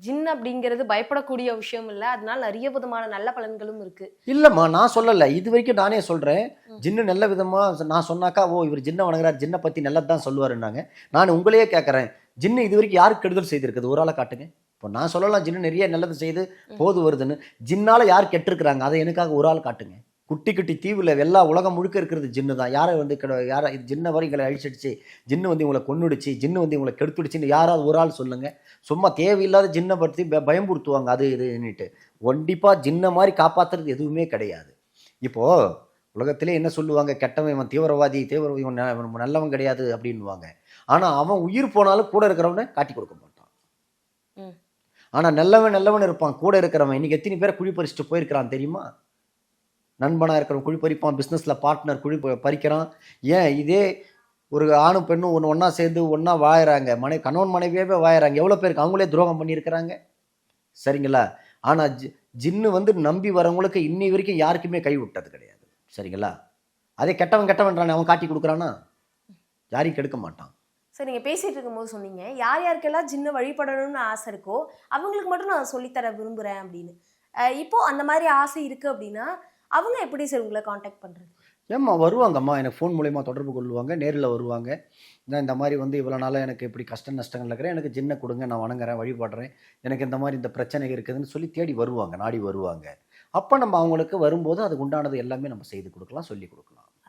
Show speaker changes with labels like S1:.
S1: ஜின் அப்படிங்கிறது பயப்படக்கூடிய விஷயம் இல்ல, அதனால நிறைய விதமான நல்ல பலன்களும் இருக்கு.
S2: இல்லம்மா, நான் சொல்லல. இது வரைக்கும் நானே சொல்றேன். ஜின்னு நல்ல விதமா நான் சொன்னாக்கா, ஓ இவர் ஜின்ன வணங்குறார், ஜின்ன பத்தி நல்லது தான் சொல்லுவாருன்னாங்க. நான் உங்களையே கேட்கறேன், ஜின்னு இது வரைக்கும் யாருக்கு கெடுதல் செய்திருக்குது? ஒரு ஆளை காட்டுங்க. இப்போ நான் சொல்லலாம் ஜின்னு நிறைய நல்லது செய்து போது வருதுன்னு. ஜின்னால யார் கெட்டிருக்கிறாங்க? அதை எனக்காக ஒரு ஆள் காட்டுங்க. குட்டி குட்டி தீவுல எல்லா உலகம் முழுக்க இருக்கிறது ஜின்னு தான். யாரை வந்து யாரை இது ஜின்ன வரை எங்களை அழிச்சிடுச்சு, ஜின்னு வந்து இவங்களை கொன்னுடுச்சு, ஜின்னு வந்து இவங்களை கெடுத்துடுச்சுன்னு யாராவது ஒரு ஆள் சொல்லுங்க. சும்மா தேவையில்லாத ஜின்னை பற்றி பயம்புறுத்துவாங்க அது இதுன்னுட்டு. கண்டிப்பாக ஜின்னை மாதிரி காப்பாற்றுறது எதுவுமே கிடையாது. இப்போ உலகத்திலே என்ன சொல்லுவாங்க, கெட்டவன் இவன் தீவிரவாதி, இவன் நல்லவன் கிடையாது அப்படின்வாங்க. ஆனால் அவன் உயிர் போனாலும் கூட இருக்கிறவனை காட்டி கொடுக்க மாட்டான். ஆனால் நல்லவன் இருப்பான் கூட இருக்கிறவன். இன்னைக்கு எத்தனை பேரை குழி பறிச்சுட்டு போயிருக்கிறான் தெரியுமா? நண்பனாக இருக்கிறவன் குழி பறிப்பான், பிஸ்னஸில் பார்ட்னர் குழி பறிக்கிறான். ஏன் இதே ஒரு ஆணும் பெண்ணும் ஒன்றா சேர்ந்து ஒன்றா வாழறாங்க, கணவன் மனைவியாவே வாழறாங்க. எவ்வளோ பேருக்கு அவங்களே துரோகம் பண்ணியிருக்கிறாங்க, சரிங்களா? ஆனால் ஜின்னு வந்து நம்பி வரவங்களுக்கு இன்னி வரைக்கும் யாருக்குமே கை விட்டது கிடையாது, சரிங்களா? அதே கெட்டவன்றானே அவன் காட்டி கொடுக்குறானா? யாரையும் கெடுக்க மாட்டான்.
S1: சரி, நீங்கள் பேசிகிட்டு இருக்கும்போது சொன்னீங்க, யார் யாருக்கெல்லாம் ஜின்னை வழிபடணும்னு ஆசை இருக்கோ அவங்களுக்கு மட்டும் நான் சொல்லித்தர விரும்புகிறேன் அப்படின்னு. இப்போது அந்த மாதிரி ஆசை இருக்குது அப்படின்னா அவங்க எப்படி சார் உங்களை காண்டாக்ட் பண்ணுறது?
S2: ஏம்மா வருவாங்கம்மா, எனக்கு ஃபோன் மூலயமா தொடர்பு கொள்ளுவாங்க, நேரில் வருவாங்க. நான் இந்த மாதிரி வந்து இவ்வளோ நாளாக எனக்கு இப்படி கஷ்ட நஷ்டங்கள் இருக்கிறேன், எனக்கு ஜின்னை கொடுங்க, நான் வணங்குறேன், வழிபடுறேன், எனக்கு இந்த மாதிரி இந்த பிரச்சனை இருக்குதுன்னு சொல்லி தேடி வருவாங்க, நாடி வருவாங்க. அப்போ நம்ம அவங்களுக்கு வரும்போது அதுக்கு உண்டானது எல்லாமே நம்ம செய்து கொடுக்கலாம், சொல்லி கொடுக்கலாம்.